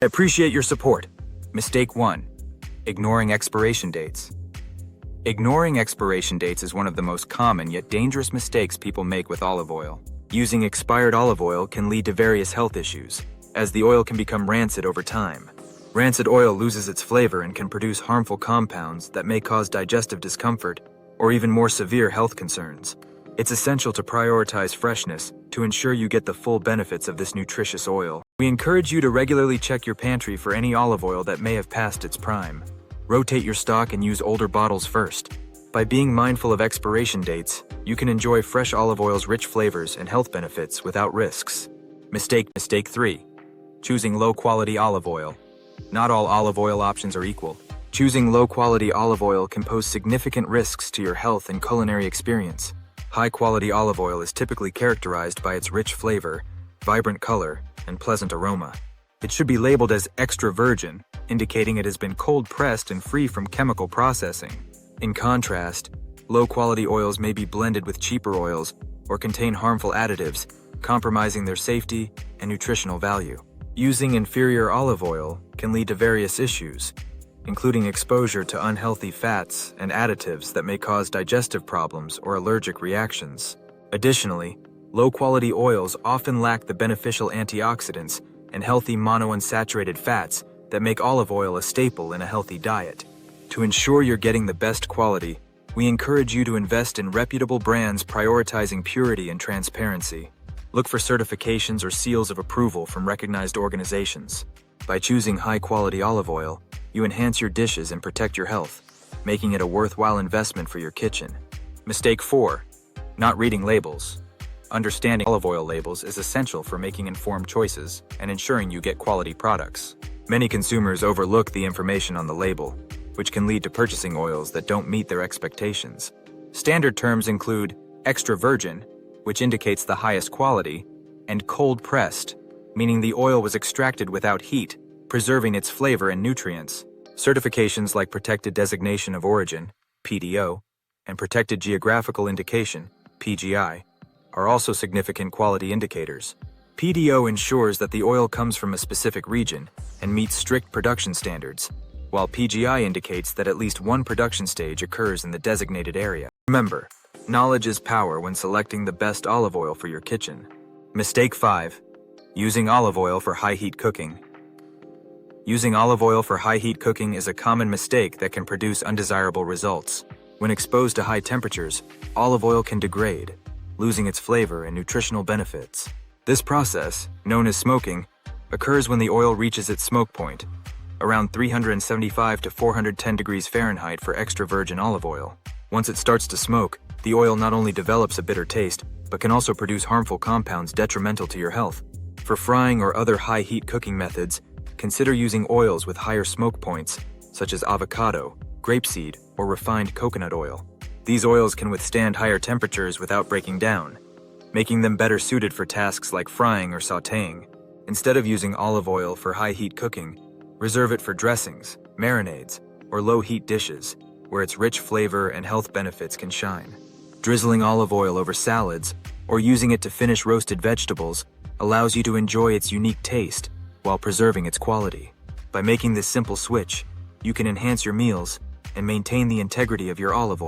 I appreciate your support. Mistake 1. Ignoring expiration dates. Ignoring expiration dates is one of the most common yet dangerous mistakes people make with olive oil. Using expired olive oil can lead to various health issues, as the oil can become rancid over time. Rancid oil loses its flavor and can produce harmful compounds that may cause digestive discomfort or even more severe health concerns. It's essential to prioritize freshness to ensure you get the full benefits of this nutritious oil. We encourage you to regularly check your pantry for any olive oil that may have passed its prime. Rotate your stock and use older bottles first. By being mindful of expiration dates, you can enjoy fresh olive oil's rich flavors and health benefits without risks. Mistake 3. Choosing low-quality olive oil. Not all olive oil options are equal. Choosing low-quality olive oil can pose significant risks to your health and culinary experience. High-quality olive oil is typically characterized by its rich flavor, vibrant color, and pleasant aroma. It should be labeled as extra virgin, indicating it has been cold-pressed and free from chemical processing. In contrast, low-quality oils may be blended with cheaper oils or contain harmful additives, compromising their safety and nutritional value. Using inferior olive oil can lead to various issues, including exposure to unhealthy fats and additives that may cause digestive problems or allergic reactions. Additionally, low-quality oils often lack the beneficial antioxidants and healthy monounsaturated fats that make olive oil a staple in a healthy diet. To ensure you're getting the best quality, we encourage you to invest in reputable brands prioritizing purity and transparency. Look for certifications or seals of approval from recognized organizations. By choosing high-quality olive oil, you enhance your dishes and protect your health, making it a worthwhile investment for your kitchen. Mistake 4. Not reading labels. Understanding olive oil labels is essential for making informed choices and ensuring you get quality products. Many consumers overlook the information on the label, which can lead to purchasing oils that don't meet their expectations. Standard terms include extra virgin, which indicates the highest quality, and cold-pressed, meaning the oil was extracted without heat, preserving its flavor and nutrients. Certifications like Protected Designation of Origin, PDO, and Protected Geographical Indication, PGI, are also significant quality indicators. PDO ensures that the oil comes from a specific region and meets strict production standards, while PGI indicates that at least one production stage occurs in the designated area. Remember, knowledge is power when selecting the best olive oil for your kitchen. Mistake 5. Using olive oil for high-heat cooking. Using olive oil for high-heat cooking is a common mistake that can produce undesirable results. When exposed to high temperatures, olive oil can degrade, losing its flavor and nutritional benefits. This process, known as smoking, occurs when the oil reaches its smoke point, around 375 to 410 degrees Fahrenheit for extra virgin olive oil. Once it starts to smoke, the oil not only develops a bitter taste, but can also produce harmful compounds detrimental to your health. For frying or other high-heat cooking methods, consider using oils with higher smoke points, such as avocado, grapeseed, or refined coconut oil. These oils can withstand higher temperatures without breaking down, making them better suited for tasks like frying or sautéing. Instead of using olive oil for high-heat cooking, reserve it for dressings, marinades, or low-heat dishes, where its rich flavor and health benefits can shine. Drizzling olive oil over salads or using it to finish roasted vegetables allows you to enjoy its unique taste while preserving its quality. By making this simple switch, you can enhance your meals and maintain the integrity of your olive oil.